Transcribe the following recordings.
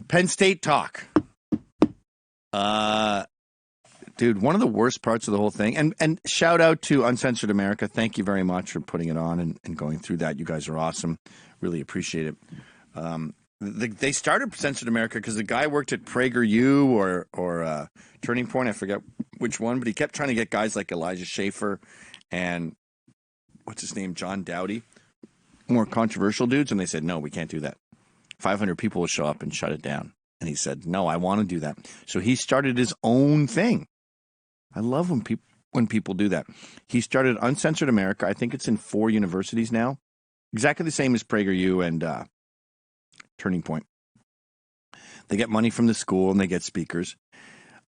Penn State talk. Dude, one of the worst parts of the whole thing, and shout out to Uncensored America. Thank you very much for putting it on and going through that. You guys are awesome. Really appreciate it. They started Censored America because the guy worked at PragerU or Turning Point. I forget which one, but he kept trying to get guys like Elijah Schaffer and what's his name, John Dowdy, more controversial dudes, and they said, no, we can't do that. 500 people will show up and shut it down. And he said, no, I want to do that. So he started his own thing. I love when people do that. He started Uncensored America. I think it's in 4 universities now. Exactly the same as PragerU and Turning Point. They get money from the school and they get speakers.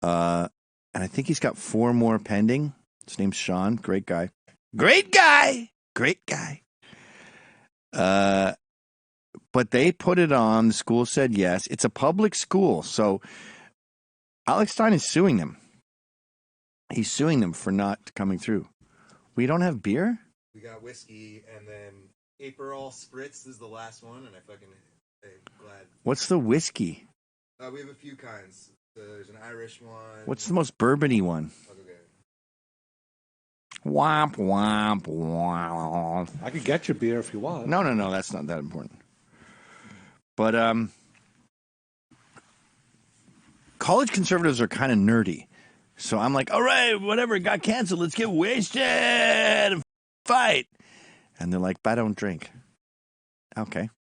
And I think he's got 4 more pending. His name's Sean. Great guy. Great guy. Great guy. But they put it on. The school said yes. It's a public school. So Alex Stein is suing them. He's suing them for not coming through. We don't have beer? We got whiskey, and then April Spritz is the last one, and I'm glad. What's the whiskey? We have a few kinds. There's an Irish one. What's the most bourbony one? Okay. Womp, womp, womp. I could get you beer if you want. No, that's not that important. But college conservatives are kind of nerdy. So I'm like, all right, whatever, it got canceled. Let's get wasted and fight. And they're like, but I don't drink. Okay.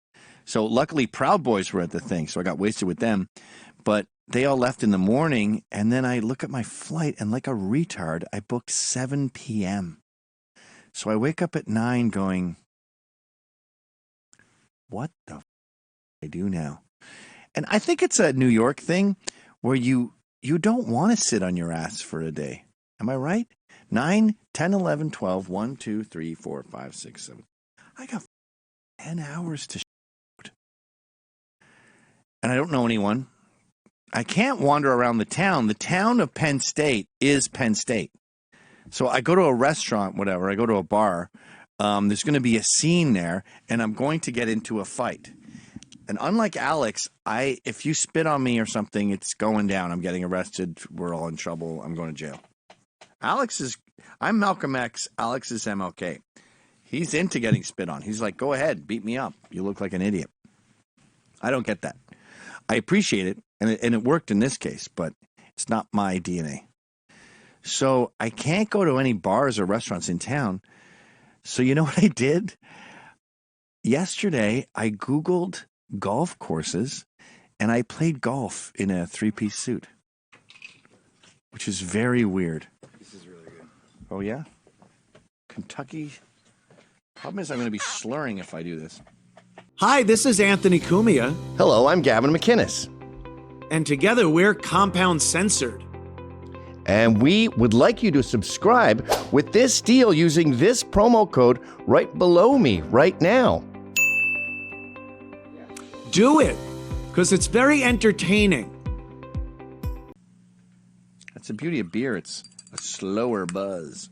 So luckily Proud Boys were at the thing, so I got wasted with them. But they all left in the morning, and then I look at my flight, and like a retard, I booked 7 p.m. So I wake up at 9 going, what the f*** do I do now? And I think it's a New York thing where you don't want to sit on your ass for a day. Am I right? 9, 10, 11, 12, 1, 2, 3, 4, 5, 6, 7. I got 10 hours to shoot. And I don't know anyone. I can't wander around the town. The town of Penn State is Penn State. So I go to a restaurant, whatever. I go to a bar. There's going to be a scene there, and I'm going to get into a fight. And unlike Alex, if you spit on me or something, it's going down. I'm getting arrested. We're all in trouble. I'm going to jail. I'm Malcolm X. Alex is MLK. He's into getting spit on. He's like, go ahead, beat me up. You look like an idiot. I don't get that. I appreciate it, and it worked in this case, but it's not my DNA. So I can't go to any bars or restaurants in town. So you know what I did? Yesterday, I Googled golf courses, and I played golf in a 3-piece suit, which is very weird. This is really good. Oh, yeah? Kentucky. Problem is I'm going to be slurring if I do this. Hi, this is Anthony Cumia, Hello, I'm Gavin McInnes, and together we're Compound Censored. and we would like you to subscribe with this deal using this promo code right below me right now. Do it, because it's very entertaining. That's the beauty of beer. It's a slower buzz.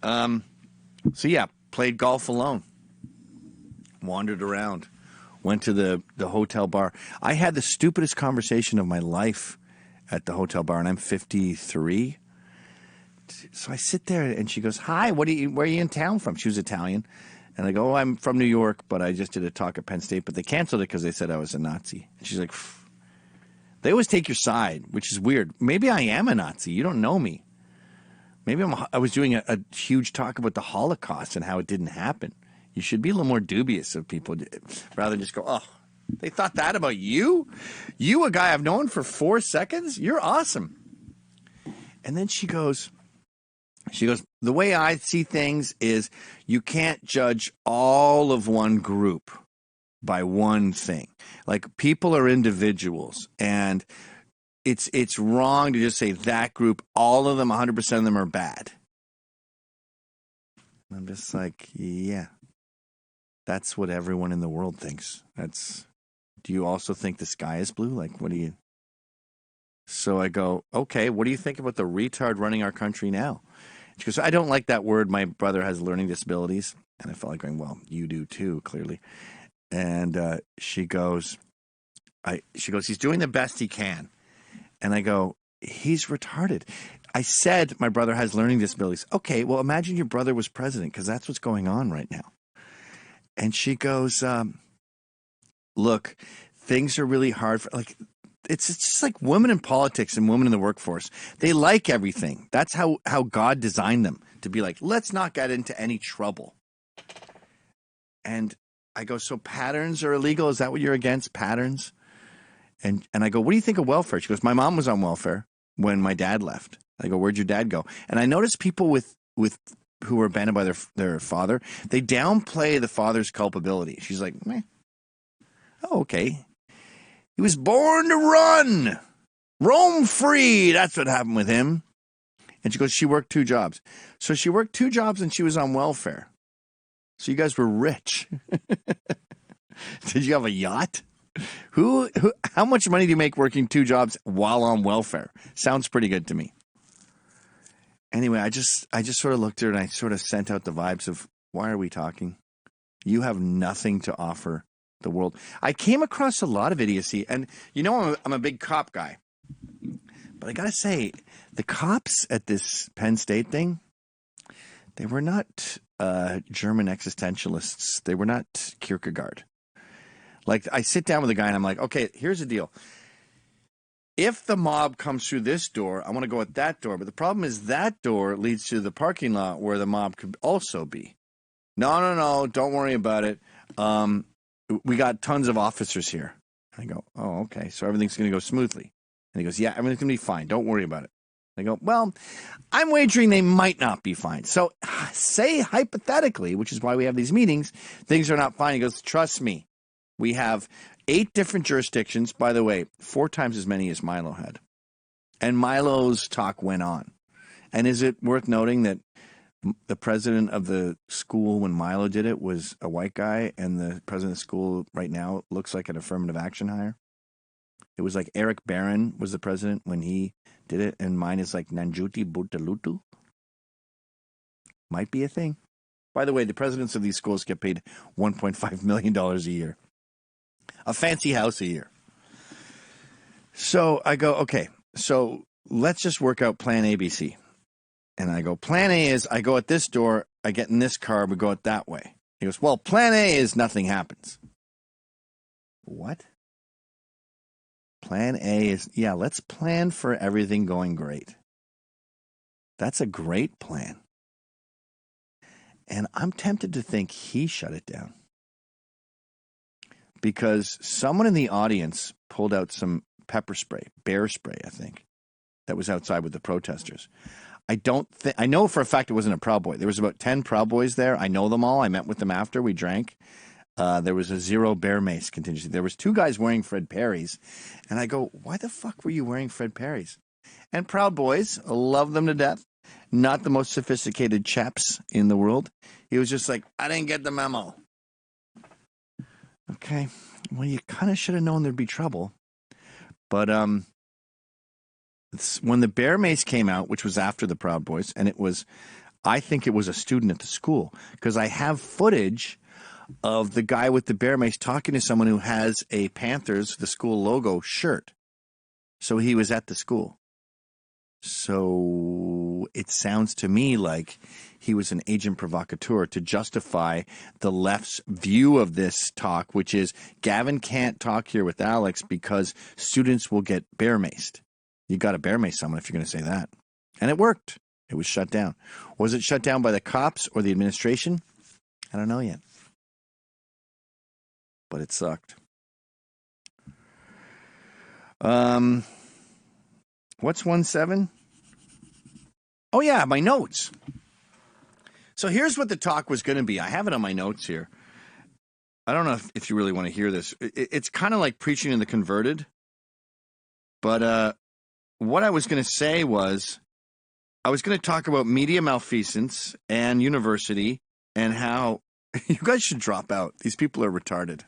So yeah, played golf alone. Wandered around. Went to the hotel bar. I had the stupidest conversation of my life at the hotel bar, and I'm 53. So I sit there, and she goes, hi, where are you in town from? She was Italian. And I go, oh, I'm from New York, but I just did a talk at Penn State, but they canceled it because they said I was a Nazi. And she's like, phew. They always take your side, which is weird. Maybe I am a Nazi. You don't know me. Maybe I was doing a huge talk about the Holocaust and how it didn't happen. You should be a little more dubious of people rather than just go, oh, they thought that about you? You, a guy I've known for 4 seconds? You're awesome. And then she goes, the way I see things is you can't judge all of one group by one thing. Like, people are individuals, and it's wrong to just say that group, all of them, 100% of them are bad. I'm just like, yeah, that's what everyone in the world thinks. Do you also think the sky is blue? Like, what do you? So I go, okay, what do you think about the retard running our country now? She goes, I don't like that word. My brother has learning disabilities. And I felt like going, well, you do too, clearly. And she goes, She goes, he's doing the best he can. And I go, he's retarded. I said, my brother has learning disabilities. Okay, well, imagine your brother was president, because that's what's going on right now. And she goes, look, things are really hard. It's just like women in politics and women in the workforce. They like everything. That's how God designed them, to be like, let's not get into any trouble. And I go, so patterns are illegal? Is that what you're against, patterns? And I go, what do you think of welfare? She goes, my mom was on welfare when my dad left. I go, where'd your dad go? And I noticed people with who were abandoned by their father, they downplay the father's culpability. She's like, meh. Oh, okay. He was born to run. Roam free. That's what happened with him. And she goes, she worked 2 jobs. So she worked 2 jobs and she was on welfare. So you guys were rich. Did you have a yacht? How much money do you make working 2 jobs while on welfare? Sounds pretty good to me. Anyway, I just sort of looked at her and I sort of sent out the vibes of, why are we talking? You have nothing to offer the world. I came across a lot of idiocy, and you know I'm a big cop guy. But I got to say, the cops at this Penn State thing, they were not German existentialists. They were not Kierkegaard. Like, I sit down with a guy and I'm like, okay, here's the deal. If the mob comes through this door, I want to go at that door. But the problem is that door leads to the parking lot where the mob could also be. No, don't worry about it. We got tons of officers here. I go, oh, okay, so everything's going to go smoothly. And he goes, yeah, everything's going to be fine. Don't worry about it. I go, well, I'm wagering they might not be fine. So say hypothetically, which is why we have these meetings, things are not fine. He goes, trust me. We have 8 different jurisdictions. By the way, 4 times as many as Milo had. And Milo's talk went on. And is it worth noting that the president of the school when Milo did it was a white guy, and the president of the school right now looks like an affirmative action hire? It was like Eric Barron was the president when he did it, and mine is like Nanjuti Butalutu. Might be a thing. By the way, the presidents of these schools get paid $1.5 million a year. A fancy house a year. So I go, okay, so let's just work out plan ABC. And I go, plan A is I go at this door, I get in this car, we go it that way. He goes, well, plan A is nothing happens. What? Plan A is, yeah, let's plan for everything going great. That's a great plan. And I'm tempted to think he shut it down. Because someone in the audience pulled out some pepper spray, bear spray, I think, that was outside with the protesters. I know for a fact it wasn't a Proud Boy. There was about 10 Proud Boys there. I know them all. I met with them after we drank. There was a 0 bear mace contingency. There was 2 guys wearing Fred Perry's. And I go, why the fuck were you wearing Fred Perry's? And Proud Boys, love them to death. Not the most sophisticated chaps in the world. He was just like, I didn't get the memo. Okay, well, you kind of should have known there'd be trouble. But when the bear mace came out, which was after the Proud Boys, and I think it was a student at the school, because I have footage of the guy with the bear mace talking to someone who has a Panthers, the school logo, shirt. So he was at the school. So it sounds to me like he was an agent provocateur to justify the left's view of this talk, which is Gavin can't talk here with Alex because students will get bear maced. You got to bear mace someone if you're going to say that. And it worked. It was shut down. Was it shut down by the cops or the administration? I don't know yet. But it sucked. What's 1-7? Oh, yeah, my notes. So here's what the talk was going to be. I have it on my notes here. I don't know if you really want to hear this. It's kind of like preaching to the converted. But what I was going to say was I was going to talk about media malfeasance and university and how you guys should drop out. These people are retarded.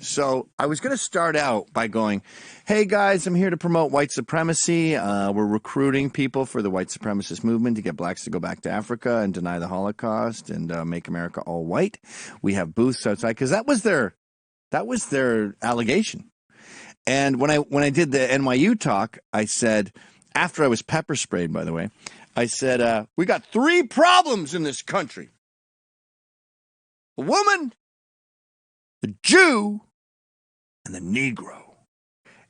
So I was going to start out by going, hey, guys, I'm here to promote white supremacy. We're recruiting people for the white supremacist movement to get blacks to go back to Africa and deny the Holocaust and make America all white. We have booths outside because that was their allegation. And when I did the NYU talk, I said, after I was pepper sprayed, by the way, I said, we got 3 problems in this country. A woman, a Jew, and the Negro.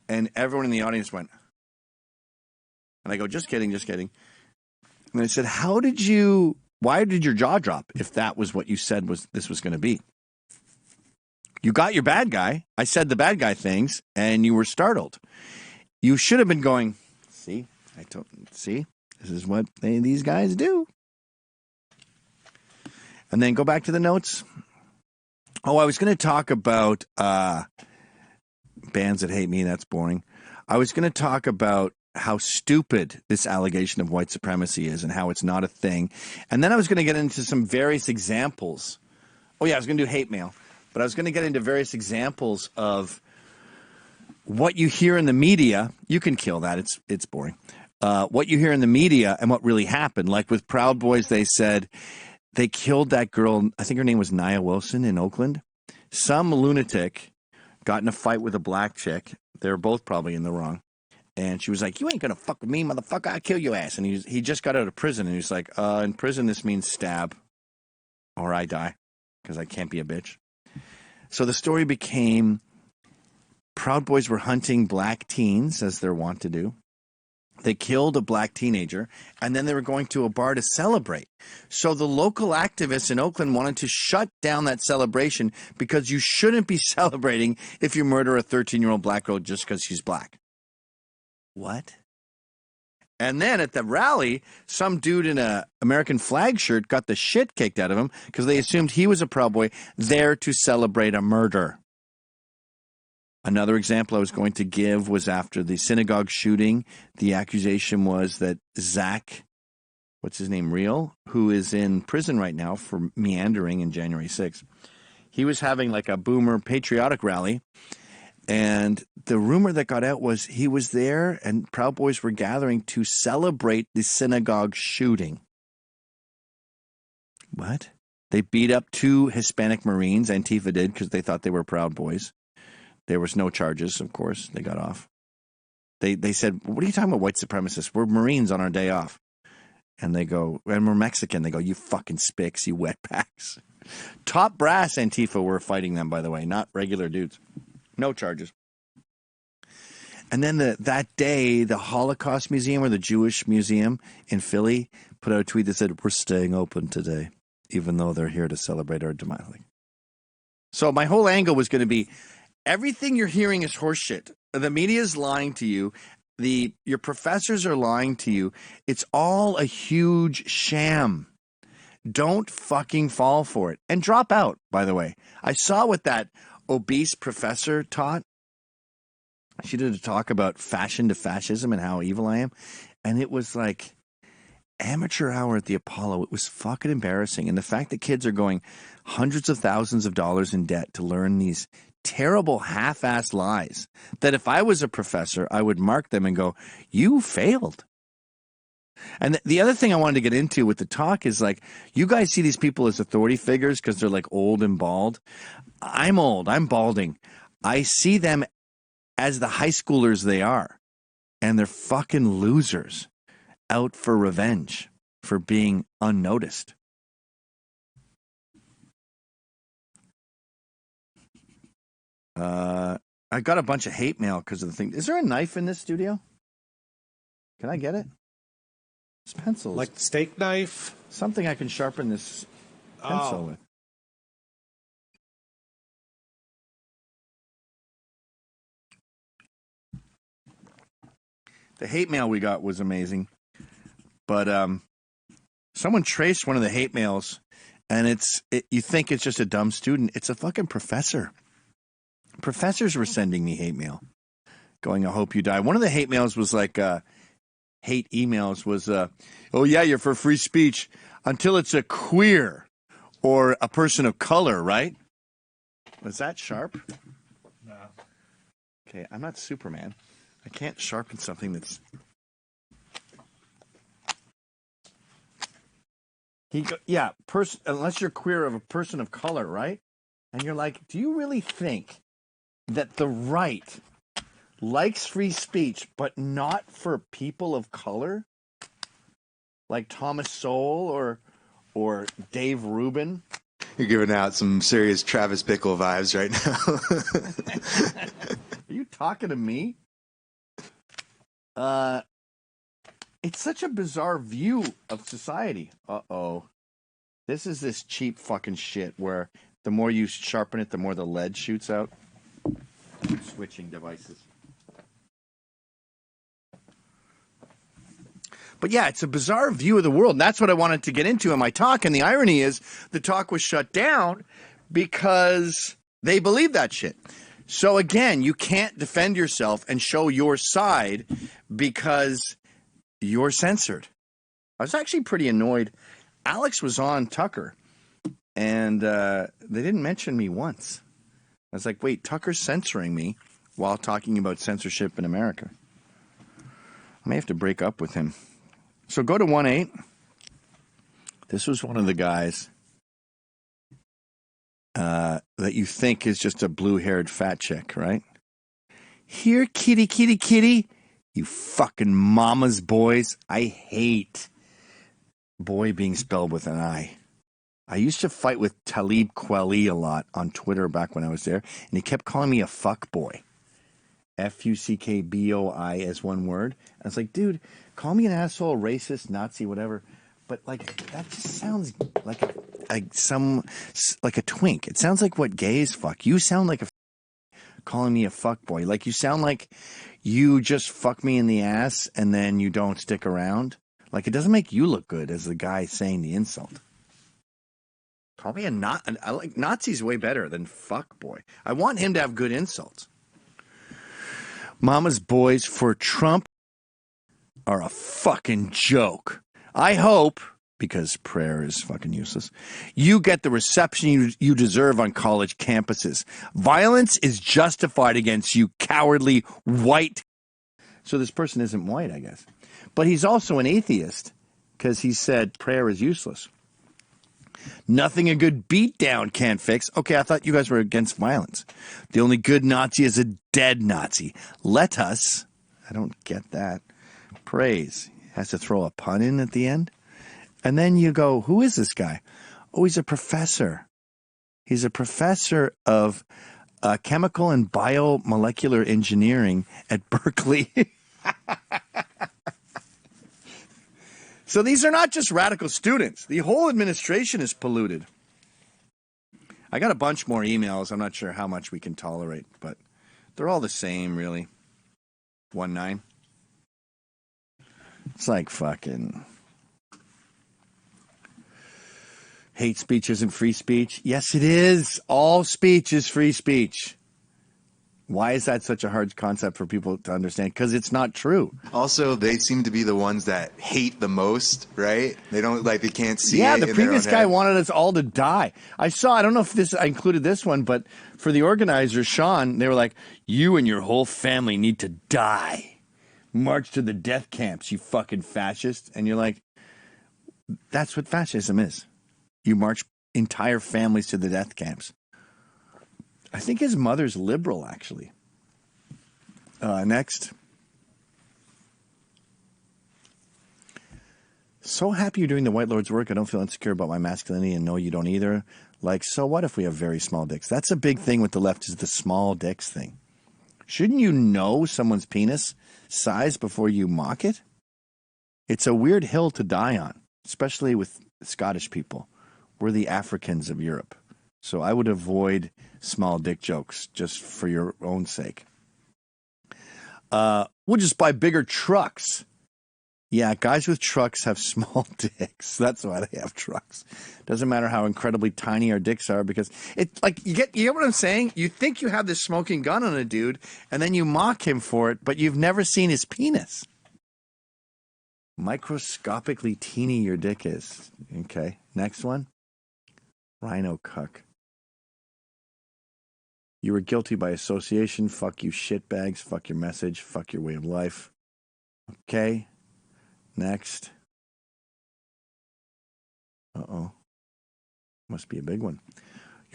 And everyone in the audience went, and I go, just kidding, just kidding. And I said, why did your jaw drop if that was what you said this was going to be? You got your bad guy. I said the bad guy things, and you were startled. You should have been going, see, this is what these guys do. And then go back to the notes. Oh, I was going to talk about bands that hate me. That's boring. I was going to talk about how stupid this allegation of white supremacy is and how it's not a thing. And then I was going to get into some various examples. Oh, yeah, I was going to do hate mail. But I was going to get into various examples of what you hear in the media. You can kill that. It's boring. What you hear in the media and what really happened. Like with Proud Boys, they said they killed that girl. I think her name was Nia Wilson in Oakland. Some lunatic got in a fight with a black chick. They were both probably in the wrong. And she was like, you ain't going to fuck with me, motherfucker. I'll kill your ass. And he just got out of prison. And he was like, in prison, this means stab or I die because I can't be a bitch. So the story became Proud Boys were hunting black teens, as they're wont to do. They killed a black teenager, and then they were going to a bar to celebrate. So the local activists in Oakland wanted to shut down that celebration because you shouldn't be celebrating if you murder a 13-year-old black girl just because she's black. What? And then at the rally, some dude in a American flag shirt got the shit kicked out of him because they assumed he was a Proud Boy there to celebrate a murder. Another example I was going to give was after the synagogue shooting. The accusation was that Zach, what's his name, Real, who is in prison right now for meandering in January 6th, he was having like a boomer patriotic rally. And the rumor that got out was he was there and Proud Boys were gathering to celebrate the synagogue shooting. What? They beat up 2 Hispanic Marines, Antifa did, because they thought they were Proud Boys. There was no charges, of course. They got off. They said, what are you talking about, white supremacists? We're Marines on our day off. And they go, and we're Mexican. They go, you fucking spicks, you wetbacks. Top brass Antifa were fighting them, by the way, not regular dudes. No charges. And then that day, the Holocaust Museum or the Jewish Museum in Philly put out a tweet that said, we're staying open today, even though they're here to celebrate our demise. So my whole angle was going to be, everything you're hearing is horseshit. The media is lying to you. Your professors are lying to you. It's all a huge sham. Don't fucking fall for it. And drop out, by the way. I saw what that obese professor taught. She did a talk about fashion to fascism and how evil I am. And it was like amateur hour at the Apollo. It was fucking embarrassing. And the fact that kids are going hundreds of thousands of dollars in debt to learn these terrible half-assed lies that if I was a professor, I would mark them and go, you failed. And the other thing I wanted to get into with the talk is like, you guys see these people as authority figures because they're like old and bald. I'm old. I'm balding. I see them as the high schoolers they are. And they're fucking losers out for revenge for being unnoticed. I got a bunch of hate mail because of the thing. Is there a knife in this studio? Can I get it? It's pencils. Like steak knife? Something I can sharpen this pencil with. The hate mail we got was amazing. But someone traced one of the hate mails, and you think it's just a dumb student. It's a fucking professor. Professors were sending me hate mail, going, I hope you die. One of the hate mails was like, hate emails was, oh yeah, you're for free speech until it's a queer or a person of color, right? Was that sharp? No. Okay, I'm not Superman. I can't sharpen something that's... unless you're queer of a person of color, right? And you're like, do you really think that the right likes free speech, but not for people of color, like Thomas Sowell or Dave Rubin. You're giving out some serious Travis Bickle vibes right now. Are you talking to me? It's such a bizarre view of society. Uh-oh. This is this cheap fucking shit where the more you sharpen it, the more the lead shoots out. Switching devices. But yeah, it's a bizarre view of the world. And that's what I wanted to get into in my talk. And the irony is the talk was shut down because they believe that shit. So again, you can't defend yourself and show your side because you're censored. I was actually pretty annoyed. Alex was on Tucker, and they didn't mention me once. I was like, wait, Tucker's censoring me while talking about censorship in America. I may have to break up with him. So go to 1-8. This was one of the guys that you think is just a blue-haired fat chick, right? Here, kitty, kitty, kitty. You fucking mama's boys. I hate boy being spelled with an I. I used to fight with Talib Kweli a lot on Twitter back when I was there, and he kept calling me a fuck boy. Fuckboi as one word. I was like, dude, call me an asshole, racist, Nazi, whatever. But like that just sounds like a twink. It sounds like what gays fuck. You sound like calling me a fuck boy. Like you sound like you just fuck me in the ass and then you don't stick around. Like it doesn't make you look good as the guy saying the insult. Call me I like Nazi's way better than fuck boy. I want him to have good insults. Mama's boys for Trump are a fucking joke. I hope, because prayer is fucking useless, you get the reception you deserve on college campuses. Violence is justified against you cowardly white. So this person isn't white, I guess. But he's also an atheist because he said prayer is useless. Nothing a good beatdown can't fix. Okay, I thought you guys were against violence. The only good Nazi is a dead Nazi. Let us, I don't get that, praise. Has to throw a pun in at the end. And then you go, who is this guy? Oh, he's a professor. He's a professor of chemical and biomolecular engineering at Berkeley. So these are not just radical students. The whole administration is polluted. I got a bunch more emails. I'm not sure how much we can tolerate, but they're all the same, really. 1-9. It's like fucking hate speech isn't free speech. Yes, it is. All speech is free speech. Why is that such a hard concept for people to understand? Because it's not true. Also, they seem to be the ones that hate the most, right? They don't they can't see it. Yeah, the previous guy wanted us all to die. I don't know if I included this one, but for the organizer, Sean, they were like, you and your whole family need to die. March to the death camps, you fucking fascist. And you're like, that's what fascism is. You march entire families to the death camps. I think his mother's liberal, actually. Next. So happy you're doing the White Lord's work. I don't feel insecure about my masculinity, and no, you don't either. Like, so what if we have very small dicks? That's a big thing with the left, is the small dicks thing. Shouldn't you know someone's penis size before you mock it? It's a weird hill to die on, especially with Scottish people. We're the Africans of Europe. So I would avoid small dick jokes just for your own sake. We'll just buy bigger trucks. Yeah, guys with trucks have small dicks. That's why they have trucks. Doesn't matter how incredibly tiny our dicks are, because it's like you get what I'm saying? You think you have this smoking gun on a dude, and then you mock him for it, but you've never seen his penis. Microscopically teeny your dick is. Okay, next one. Rhino cuck. You were guilty by association. Fuck you shitbags. Fuck your message. Fuck your way of life. Okay. Next. Uh-oh. Must be a big one.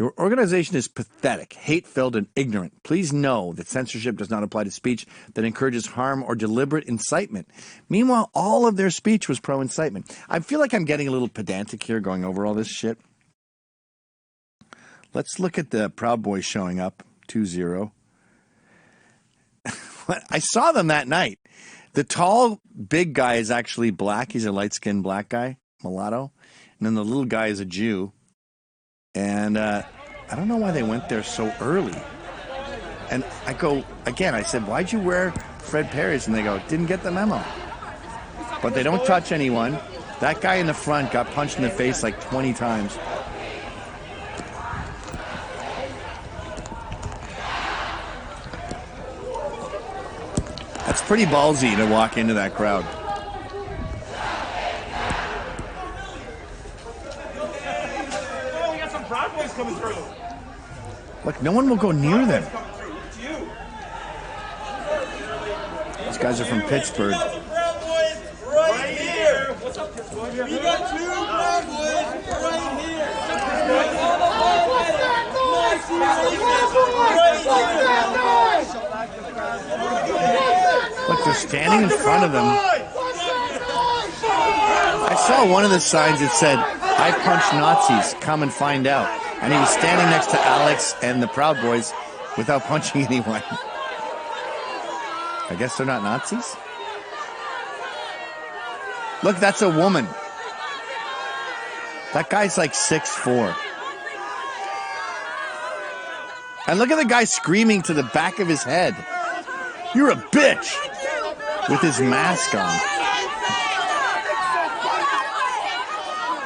Your organization is pathetic, hate-filled, and ignorant. Please know that censorship does not apply to speech that encourages harm or deliberate incitement. Meanwhile, all of their speech was pro-incitement. I feel like I'm getting a little pedantic here going over all this shit. Let's look at the Proud Boys showing up, 2-0. I saw them that night. The tall, big guy is actually black. He's a light-skinned black guy, mulatto. And then the little guy is a Jew. And I don't know why they went there so early. And I go, again, I said, why'd you wear Fred Perry's? And they go, didn't get the memo. But they don't touch anyone. That guy in the front got punched in the face like 20 times. That's pretty ballsy to walk into that crowd. Oh, we got some Proud Boys coming through. Look, no one will go near them. These guys are from Pittsburgh. Right here. What's up, Pittsburgh? We got 2 Proud Boys right here. Look, they're standing in front of them. I saw one of the signs that said, I punch Nazis, come and find out. And he was standing next to Alex and the Proud Boys without punching anyone. I guess they're not Nazis? Look, that's a woman. That guy's like 6'4". And look at the guy screaming to the back of his head. You're a bitch! With his mask on.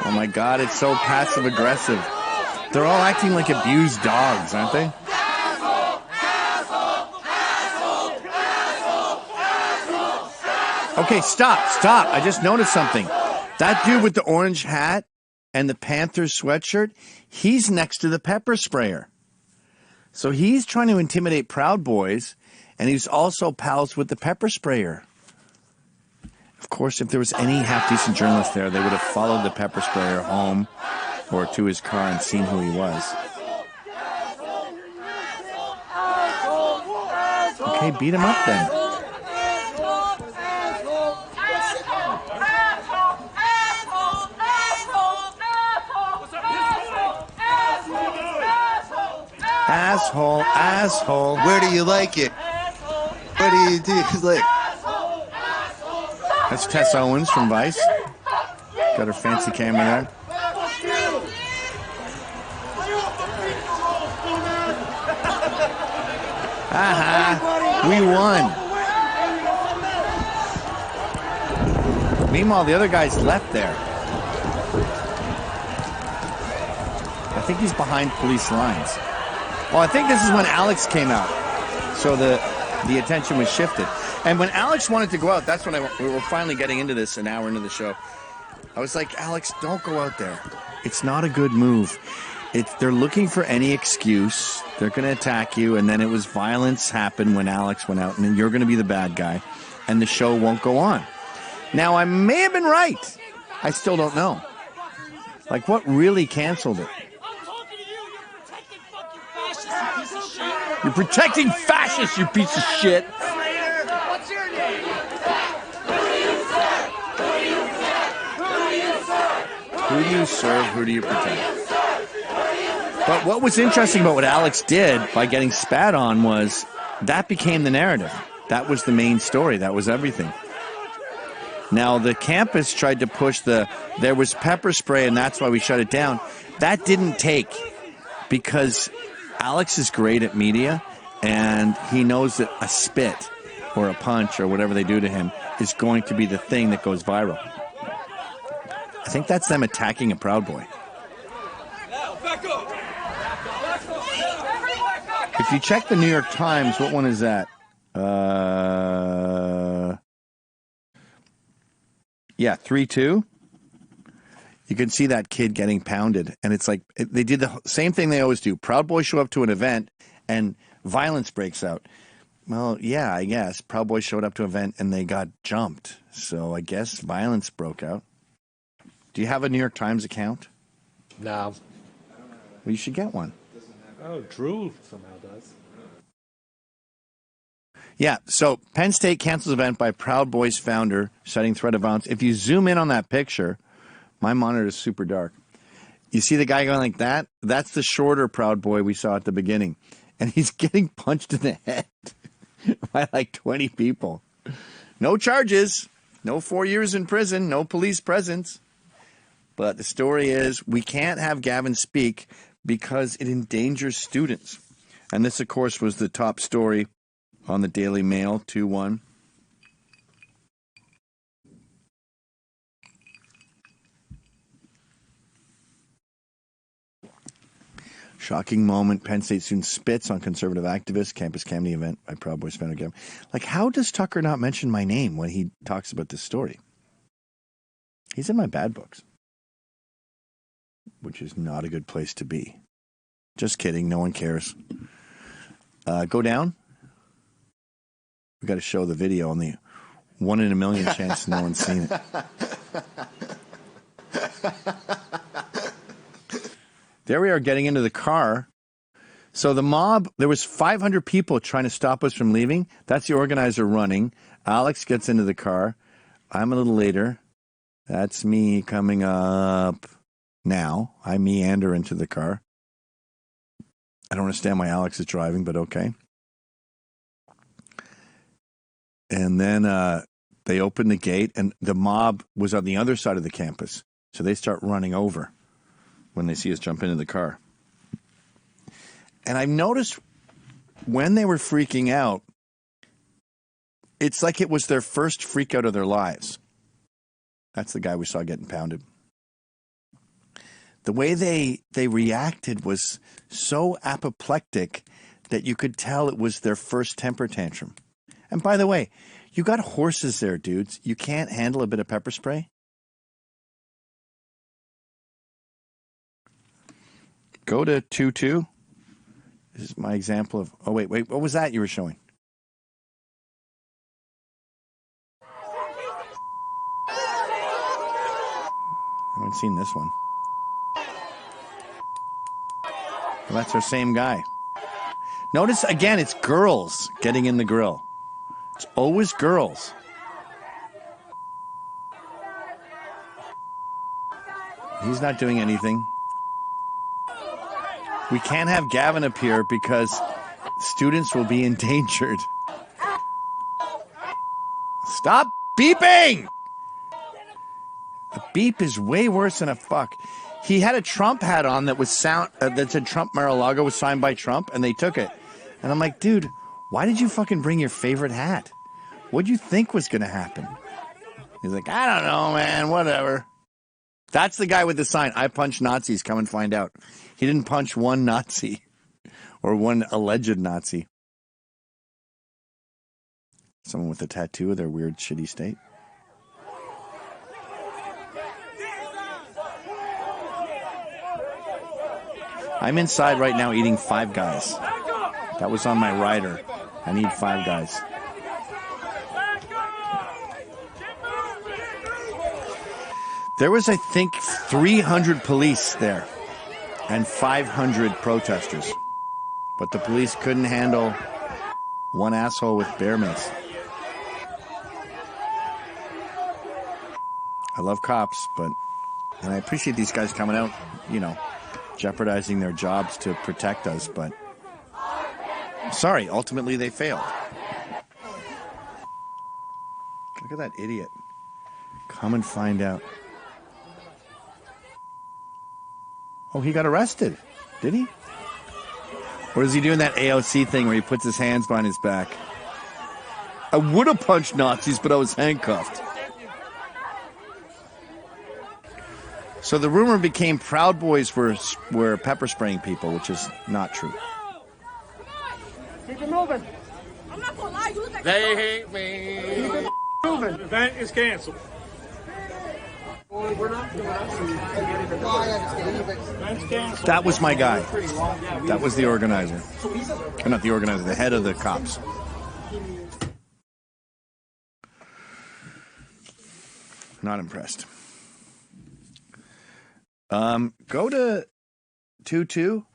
Oh my God, it's so passive aggressive. They're all acting like abused dogs, aren't they? Okay, stop. I just noticed something. That dude with the orange hat and the Panthers sweatshirt, he's next to the pepper sprayer. So he's trying to intimidate Proud Boys, and he's also pals with the pepper sprayer. Of course, if there was any half-decent journalist there, they would have followed the pepper sprayer home or to his car and seen who he was. Okay, beat him up then. Asshole. Where do you like it? What do you do? Like, that's Tess Owens from Vice. Got her fancy camera there. We won. Meanwhile, the other guy's left there. I think he's behind police lines. Well, I think this is when Alex came out. So the attention was shifted. And when Alex wanted to go out, that's when we were finally getting into this an hour into the show. I was like, Alex, don't go out there. It's not a good move. They're looking for any excuse. They're going to attack you. And then it was violence happened when Alex went out. And then you're going to be the bad guy. And the show won't go on. Now, I may have been right. I still don't know. Like, what really canceled it? You're protecting fascists, you piece of shit. What's your name? Who do you serve? Who do you protect? But what was interesting about what Alex did by getting spat on was that became the narrative. That was the main story. That was everything. Now, the campus tried to push there was pepper spray and that's why we shut it down. That didn't take because Alex is great at media, and he knows that a spit or a punch or whatever they do to him is going to be the thing that goes viral. I think that's them attacking a Proud Boy. If you check the New York Times, what one is that? Yeah, 3-2. You can see that kid getting pounded. And it's like, they did the same thing they always do. Proud Boys show up to an event and violence breaks out. Well, yeah, I guess. Proud Boys showed up to an event and they got jumped. So I guess violence broke out. Do you have a New York Times account? No. Well, you should get one. Oh, Drew somehow does. Yeah, so Penn State cancels event by Proud Boys founder citing threat of violence. If you zoom in on that picture, my monitor is super dark. You see the guy going like that? That's the shorter Proud Boy we saw at the beginning. And he's getting punched in the head by like 20 people. No charges, no 4 years in prison, no police presence. But the story is we can't have Gavin speak because it endangers students. And this, of course, was the top story on the Daily Mail, 2-1. Shocking moment. Penn State student spits on conservative activist. Campus Camden event by Proud Boys founder Gavin. Like, how does Tucker not mention my name when he talks about this story? He's in my bad books, which is not a good place to be. Just kidding. No one cares. Go down. We got to show the video on the 1 in a million chance no one's seen it. There we are getting into the car. So the mob, there was 500 people trying to stop us from leaving. That's the organizer running. Alex gets into the car. I'm a little later. That's me coming up now. I meander into the car. I don't understand why Alex is driving, but okay. And then they open the gate, and the mob was on the other side of the campus. So they start running over when they see us jump into the car. And I've noticed when they were freaking out, it's like it was their first freak out of their lives. That's the guy we saw getting pounded. The way they reacted was so apoplectic that you could tell it was their first temper tantrum. And by the way, you got horses there, dudes. You can't handle a bit of pepper spray? Go to 2-2. This is my example of... Oh, wait. What was that you were showing? I haven't seen this one. Well, that's our same guy. Notice, again, it's girls getting in the grill. It's always girls. He's not doing anything. We can't have Gavin appear because students will be endangered. Stop beeping! A beep is way worse than a fuck. He had a Trump hat on that was that said Trump Mar-a-Lago was signed by Trump, and they took it. And I'm like, dude, why did you fucking bring your favorite hat? What'd you think was going to happen? He's like, I don't know, man, whatever. That's the guy with the sign, I punch Nazis, come and find out. He didn't punch one Nazi or one alleged Nazi. Someone with a tattoo of their weird, shitty state. I'm inside right now eating Five Guys. That was on my rider. I need Five Guys. There was, I think, 300 police there and 500 protesters. But the police couldn't handle one asshole with bear mace. I love cops, and I appreciate these guys coming out, jeopardizing their jobs to protect us, but sorry, ultimately they failed. Look at that idiot. Come and find out. Oh, he got arrested. Did he? Or is he doing that AOC thing where he puts his hands behind his back? I would have punched Nazis, but I was handcuffed. So the rumor became Proud Boys were pepper spraying people, which is not true. Keep it moving. I'm not gonna lie, you They hate me. Keep it moving. The event is canceled. We're not doing Event's canceled. That was my guy. That was the organizer. Or not the organizer, the head of the cops. Not impressed. Go to 2-2.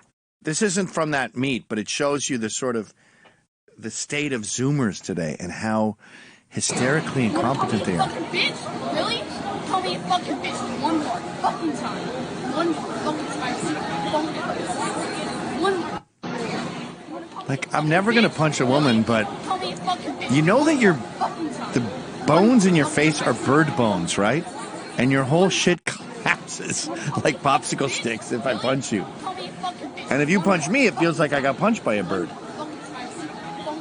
this isn't from that meet, but it shows you the sort of the state of Zoomers today and how hysterically incompetent they are. Fucking bitch, really? Call me a fucking bitch one more fucking time. One more fucking time. One more. Like, I'm never gonna punch a woman, but you know that the bones in your face are bird bones, right? And your whole shit collapses like popsicle sticks if I punch you. And if you punch me, it feels like I got punched by a bird.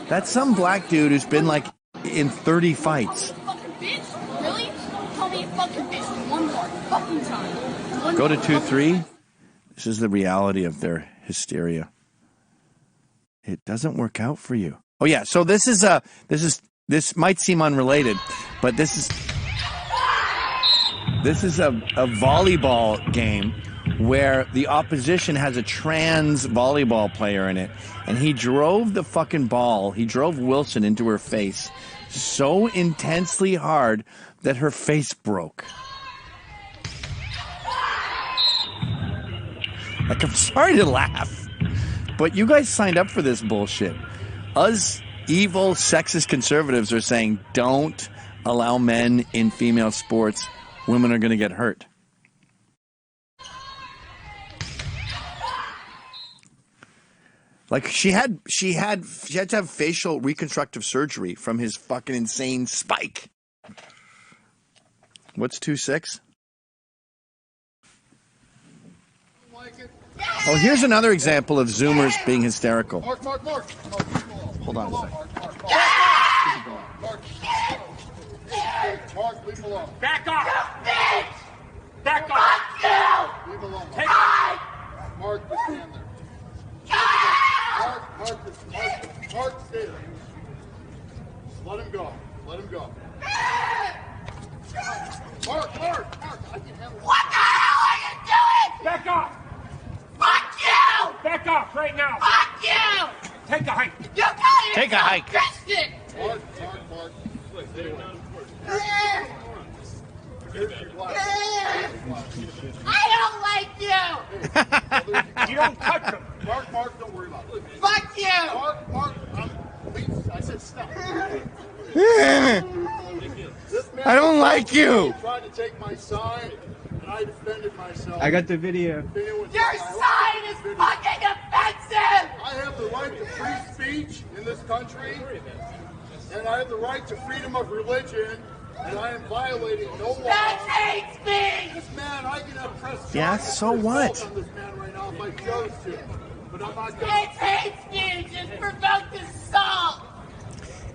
That's some black dude who's been like in 30 fights. Really? Call me a fucking bitch one more fucking time. Go to 2-3. This is the reality of their hysteria. It doesn't work out for you. Oh yeah, so this this might seem unrelated, but this is a volleyball game where the opposition has a trans volleyball player in it, and he drove the fucking ball, he drove Wilson into her face so intensely hard that her face broke. Like, I'm sorry to laugh, but you guys signed up for this bullshit. Us evil, sexist conservatives are saying, don't allow men in female sports. Women are going to get hurt. Like, she had to have facial reconstructive surgery from his fucking insane spike. What's 2-6? Oh, here's another example of Zoomers being hysterical. Mark. Hold on a second. Mark, leave him alone. Back off! Back off! Leave him alone. Take Mark, just stand there. Mark, stay there. Let him go. Mark, I can handle it. What the hell are you doing? Back off! Fuck you! Back off right now! Fuck you! Take a hike! You can't even Take a hike. trust it! Mark. Stay away. Here's your glass. I don't like you! You don't touch him! Mark, don't worry about it. Fuck you! Mark, please, I said stop. I don't like you. He tried to take my sign, and I defended myself. I got the video. Your sign is fucking offensive! I have the right to free speech in this country, and I have the right to freedom of religion, and I am violating no law. That's hate speech! This man, I can have press charges Yeah, so for what? assault on this man right now if I chose to, but I'm not going It's hate speech! It's provoked assault!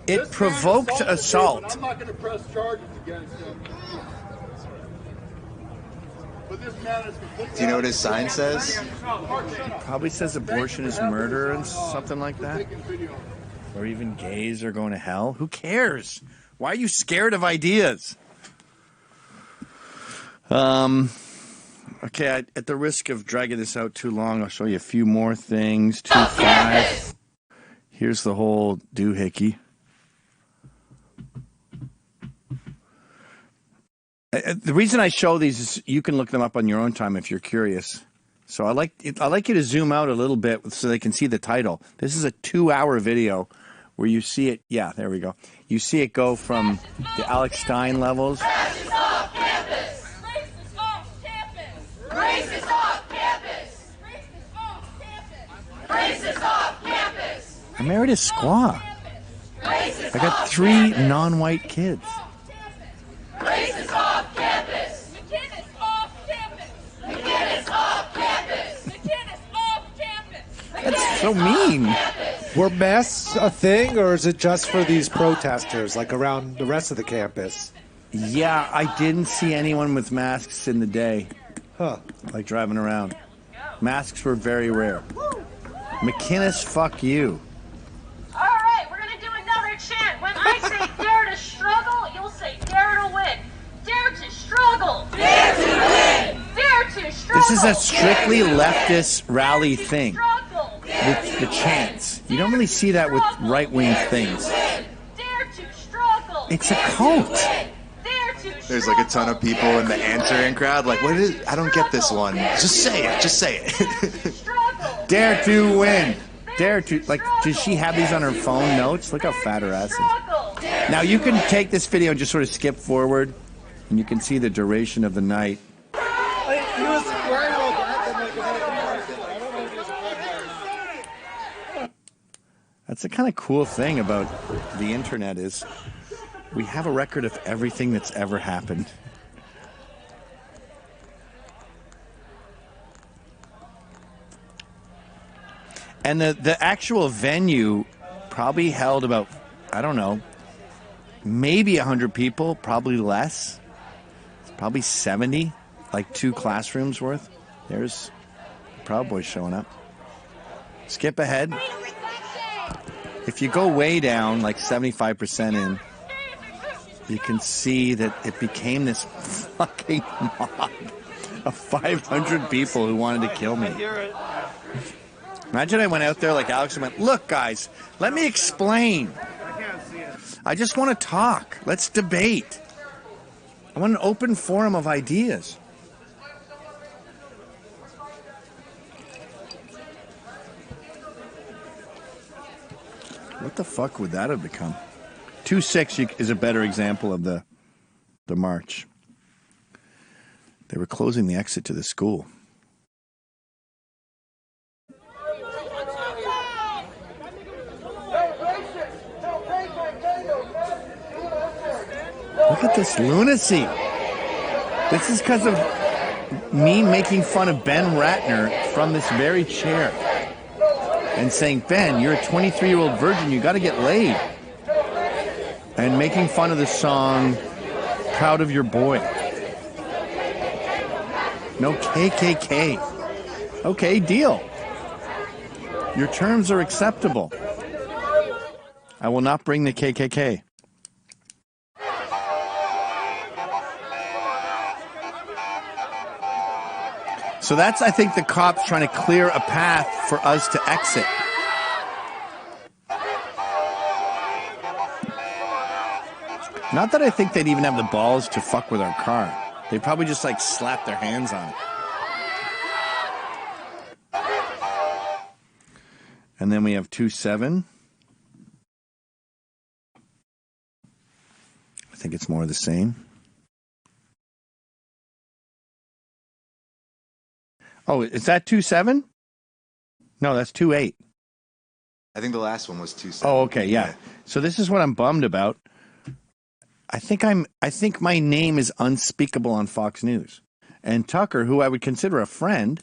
It provoked assault. I'm not going to press charges against him. But this man is completely. Do you know what his sign says? Probably says abortion is murder and something like that. Or even gays are going to hell. Who cares? Why are you scared of ideas? Okay, at the risk of dragging this out too long, I'll show you a few more things. 2-5. Here's the whole doohickey. The reason I show these is you can look them up on your own time if you're curious. So I like you to zoom out a little bit so they can see the title. This is a 2-hour video where you see it. Yeah, there we go. You see it go from the Alex Stein levels. Racist off campus! Racist off campus! Racist off campus! Racist off campus! Racist off campus! I married a squaw. I got 3 non-white kids. Racist off campus! McKinnis off campus! McKinnis off campus! McKinnis off campus! That's so mean. Were masks a thing, or is it just for these protesters, like around the rest of the campus? Yeah, I didn't see anyone with masks in the day. Huh. Like driving around. Masks were very rare. McKinnis, fuck you. All right, we're gonna do another chant. When I say dare to struggle, you'll say dare to win. Dare to struggle. Dare to win. Dare to struggle. This is a strictly leftist rally thing. Struggle. With the chants. You don't really see that with right-wing things. Dare to struggle. It's a cult. Dare to There's like a ton of people in the answering crowd like, what is it? I don't get this one. Just say it. struggle. Dare to win. Dare to, like, does she have these on her phone notes? Look how fat her ass is. Now you can take this video and just sort of skip forward, and you can see the duration of the night. He was very well done. I don't know if he was a That's the kind of cool thing about the internet is we have a record of everything that's ever happened. And the actual venue probably held about, I don't know, maybe 100 people, probably less. Probably 70, like 2 classrooms worth. There's the Proud Boys showing up. Skip ahead. If you go way down, like 75% in, you can see that it became this fucking mob of 500 people who wanted to kill me. Imagine I went out there like Alex and went, look, guys, let me explain. I just want to talk. Let's debate. I want an open forum of ideas. What the fuck would that have become? 2-6 is a better example of the march. They were closing the exit to the school. Look at this lunacy. This is because of me making fun of Ben Ratner from this very chair and saying, Ben, you're a 23-year-old virgin, you got to get laid. And making fun of the song Proud of Your Boy. No KKK. Okay, deal. Your terms are acceptable. I will not bring the KKK. So that's, I think, the cops trying to clear a path for us to exit. Not that I think they'd even have the balls to fuck with our car. They probably just, like, slap their hands on it. And then we have 2-7. I think it's more of the same. Oh, is that 2-7? No, that's 2-8. I think the last one was 2-7. Oh, okay, yeah. So this is what I'm bummed about. I think my name is unspeakable on Fox News. And Tucker, who I would consider a friend,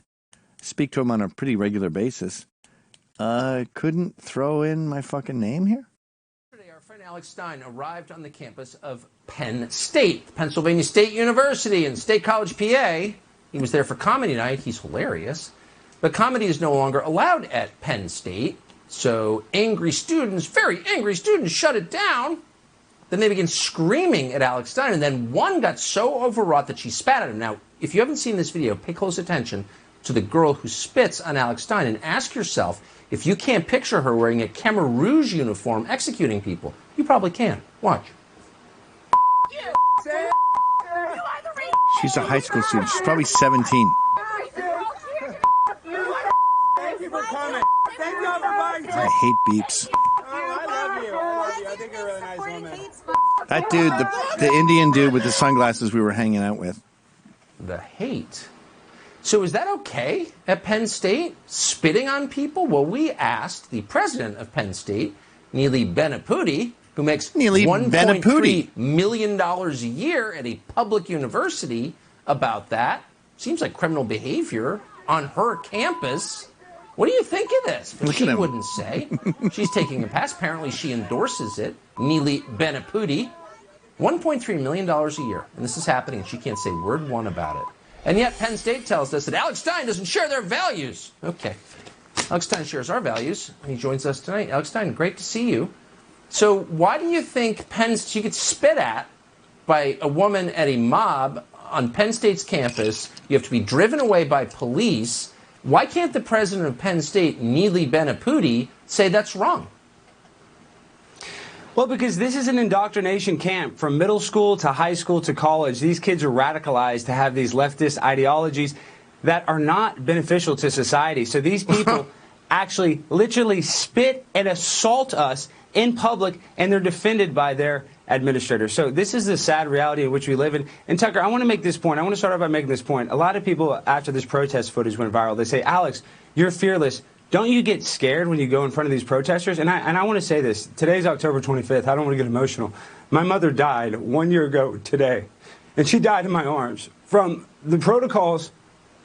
speak to him on a pretty regular basis, couldn't throw in my fucking name here? Yesterday, our friend Alex Stein arrived on the campus of Penn State, Pennsylvania State University in State College, PA. He was there for comedy night. He's hilarious. But comedy is no longer allowed at Penn State. So angry students, very angry students, shut it down. Then they began screaming at Alex Stein. And then one got so overwrought that she spat at him. Now, if you haven't seen this video, pay close attention to the girl who spits on Alex Stein and ask yourself if you can't picture her wearing a Khmer Rouge uniform executing people. You probably can. Watch. She's a high school student. She's probably 17. Thank you for coming. Thank you, everybody. I hate beeps. I love you. I think you're a really nice woman. That dude, the Indian dude with the sunglasses we were hanging out with. The hate. So is that okay at Penn State? Spitting on people? Well, we asked the president of Penn State, Neely Benaputi, who makes $1.3 million a year at a public university, about that. Seems like criminal behavior on her campus. What do you think of this? But she wouldn't say. She's taking a pass. Apparently she endorses it. Neely Benaputi. $1.3 million a year. And this is happening, and she can't say word one about it. And yet Penn State tells us that Alex Stein doesn't share their values. Okay. Alex Stein shares our values. He joins us tonight. Alex Stein, great to see you. So why do you think she gets spit at by a woman at a mob on Penn State's campus? You have to be driven away by police. Why can't the president of Penn State, Neely Benaputi, say that's wrong? Well, because this is an indoctrination camp from middle school to high school to college. These kids are radicalized to have these leftist ideologies. that are not beneficial to society. So these people actually literally spit and assault us in public, and they're defended by their administrators. So this is the sad reality in which we live in. And Tucker, I want to make this point. I want to start off by making this point. A lot of people, after this protest footage went viral, they say, Alex, you're fearless. Don't you get scared when you go in front of these protesters? And I want to say this. Today's October 25th. I don't want to get emotional. My mother died 1 year ago today, and she died in my arms from the protocols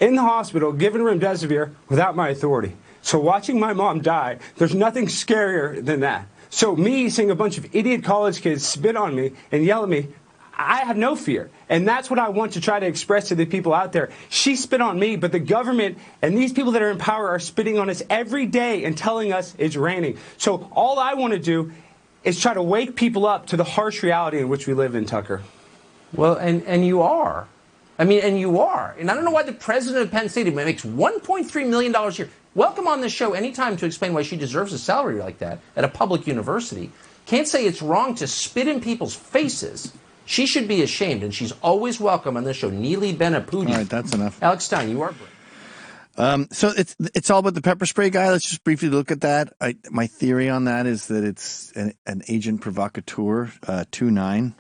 in the hospital, given remdesivir without my authority. So watching my mom die, there's nothing scarier than that. So me seeing a bunch of idiot college kids spit on me and yell at me, I have no fear. And that's what I want to try to express to the people out there. She spit on me, but the government and these people that are in power are spitting on us every day and telling us it's raining. So all I want to do is try to wake people up to the harsh reality in which we live in, Tucker. Well, and you are. I mean, and you are. And I don't know why the president of Penn State makes $1.3 million a year. Welcome on this show anytime to explain why she deserves a salary like that at a public university. Can't say it's wrong to spit in people's faces. She should be ashamed, and she's always welcome on this show. Neely Benapudi. All right, that's enough. Alex Stein, you are brave. So it's all about the pepper spray guy. Let's just briefly look at that. My theory on that is that it's an agent provocateur, 2-9.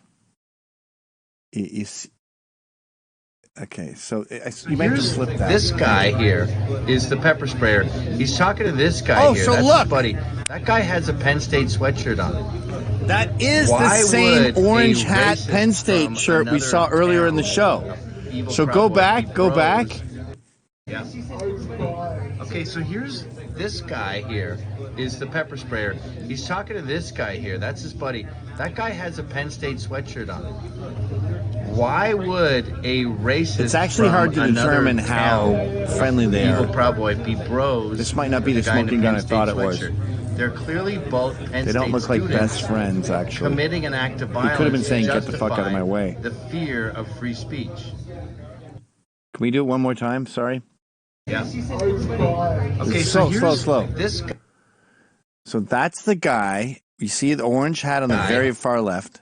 Okay, so you might just slip that. This guy here is the pepper sprayer. He's talking to this guy here. So That's look. his buddy. That guy has a Penn State sweatshirt on. That is Why the same would orange a hat racist Penn State from shirt we another saw earlier in the town, show. evil So Proud go Boy back, be go bros? back. Yeah. Okay, so here's this guy here is the pepper sprayer. He's talking to this guy here. That's his buddy. That guy has a Penn State sweatshirt on. Why would a racist It's actually hard to from another determine how town, friendly they evil are. Proud Boy be bros? This might not be the with a guy in a smoking gun Penn I thought State it was. sweatshirt? They're clearly both Penn They don't State look like students best friends, actually. committing an act of He violence. could have been to saying, "Get the fuck out of my justify way." The fear of free speech. Can we do it one more time? Sorry. Yeah. Okay, so slow. This guy So that's the guy. You see the orange hat on the very far left.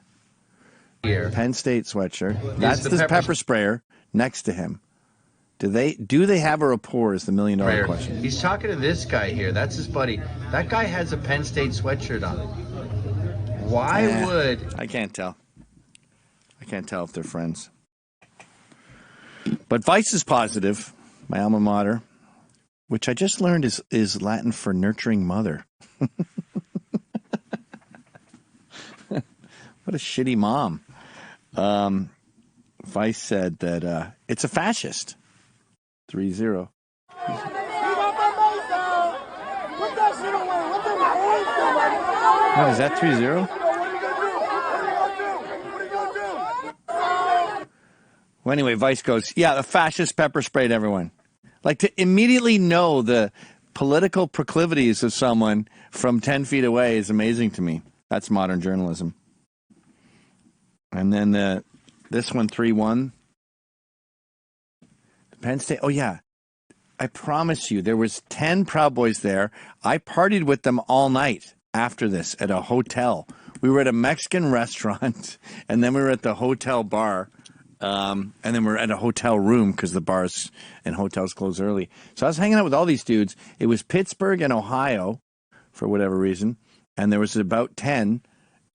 here. Penn State sweatshirt. That's the the pepper pepper sprayer next to him. Do they have a rapport is the $1 million question. He's talking to this guy here. That's his buddy. That guy has a Penn State sweatshirt on. Why would... I can't tell. I can't tell if they're friends. But Vice is positive, my alma mater, which I just learned is Latin for nurturing mother. What a shitty mom. Vice said that it's a fascist. 3-0. What is that, 3-0? Well, anyway, Vice goes, yeah, the fascist pepper sprayed everyone. Like, to immediately know the political proclivities of someone from 10 feet away is amazing to me. That's modern journalism. And then this one, 3-1. Penn State, oh, yeah. I promise you, there was 10 Proud Boys there. I partied with them all night after this at a hotel. We were at a Mexican restaurant, and then we were at the hotel bar, and then we were at a hotel room because the bars and hotels close early. So I was hanging out with all these dudes. It was Pittsburgh and Ohio, for whatever reason, and there was about 10,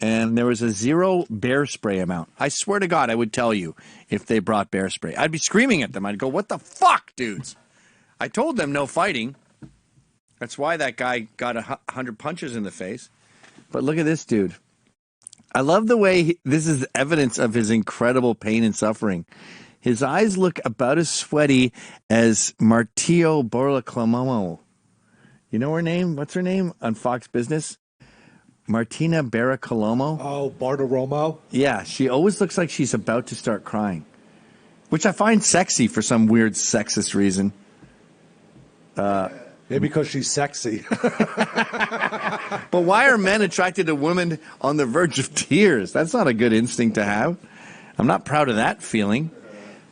and there was a 0 bear spray amount. I swear to God, I would tell you if they brought bear spray. I'd be screaming at them. I'd go, what the fuck, dudes? I told them no fighting. That's why that guy got 100 punches in the face. But look at this dude. I love the way this is evidence of his incredible pain and suffering. His eyes look about as sweaty as Martillo Bartolomeo. You know her name? What's her name on Fox Business? Martina Bartolomeo. Oh, Bartolomeo? Yeah, she always looks like she's about to start crying, which I find sexy for some weird sexist reason. Maybe because she's sexy. But why are men attracted to women on the verge of tears? That's not a good instinct to have. I'm not proud of that feeling.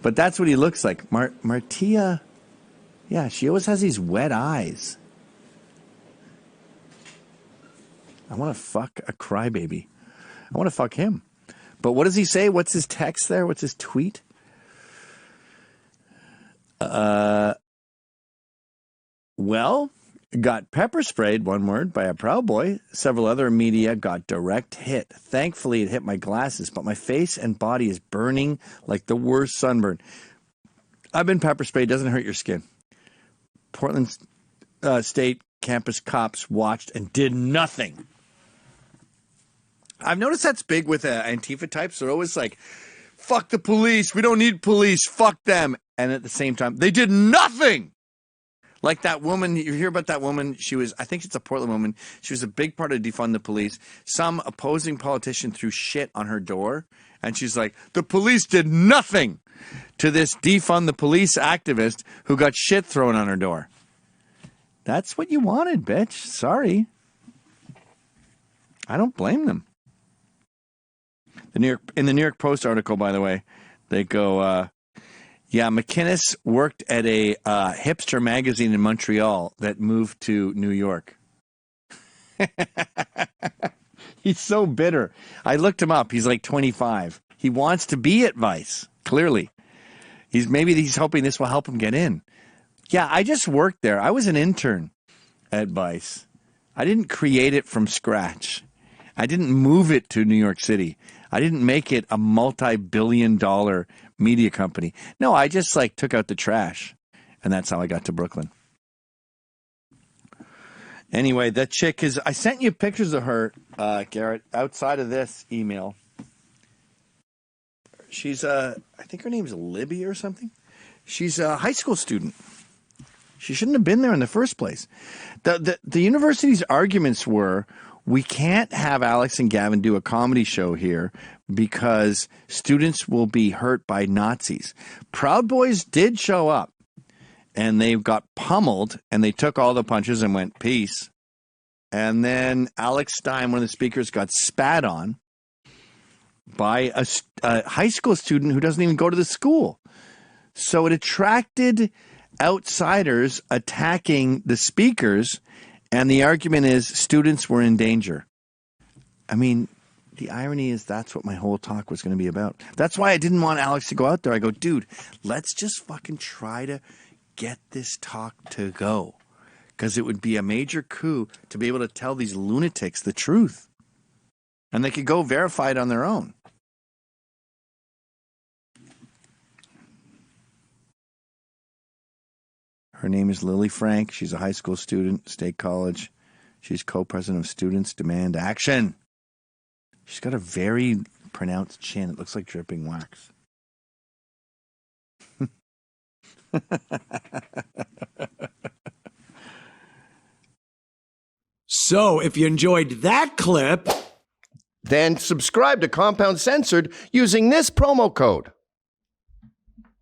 But that's what he looks like. Martia, yeah, she always has these wet eyes. I want to fuck a crybaby. I want to fuck him. But what does he say? What's his text there? What's his tweet? Well, got pepper sprayed, one word, by a Proud Boy. Several other media got direct hit. Thankfully, it hit my glasses, but my face and body is burning like the worst sunburn. I've been pepper sprayed. Doesn't hurt your skin. Portland State campus cops watched and did nothing. I've noticed that's big with Antifa types. They're always like, fuck the police. We don't need police. Fuck them. And at the same time, they did nothing. Like that woman, you hear about that woman, she was, I think it's a Portland woman, she was a big part of defund the police. Some opposing politician threw shit on her door, and she's like, the police did nothing to this defund the police activist who got shit thrown on her door. That's what you wanted, bitch. Sorry. I don't blame them. In the New York Post article, by the way, they go, yeah, McInnes worked at a hipster magazine in Montreal that moved to New York. He's so bitter. I looked him up. He's like 25. He wants to be at Vice, clearly. Maybe he's hoping this will help him get in. Yeah, I just worked there. I was an intern at Vice. I didn't create it from scratch. I didn't move it to New York City. I didn't make it a multi-billion-dollar media company. No, I just took out the trash, and that's how I got to Brooklyn. Anyway, that chick is, I sent you pictures of her, Garrett, outside of this email. She's I think her name's Libby or something. She's a high school student. She shouldn't have been there in the first place. The university's arguments were, we can't have Alex and Gavin do a comedy show here because students will be hurt by Nazis. Proud Boys did show up, and they got pummeled, and they took all the punches and went, peace. And then Alex Stein, one of the speakers, got spat on by a high school student who doesn't even go to the school. So it attracted outsiders attacking the speakers, and the argument is students were in danger. I mean, the irony is that's what my whole talk was going to be about. That's why I didn't want Alex to go out there. I go, dude, let's just fucking try to get this talk to go. Because it would be a major coup to be able to tell these lunatics the truth. And they could go verify it on their own. Her name is Lily Frank. She's a high school student, State College. She's co-president of Students Demand Action. She's got a very pronounced chin. It looks like dripping wax. So, if you enjoyed that clip, then subscribe to Compound Censored using this promo code.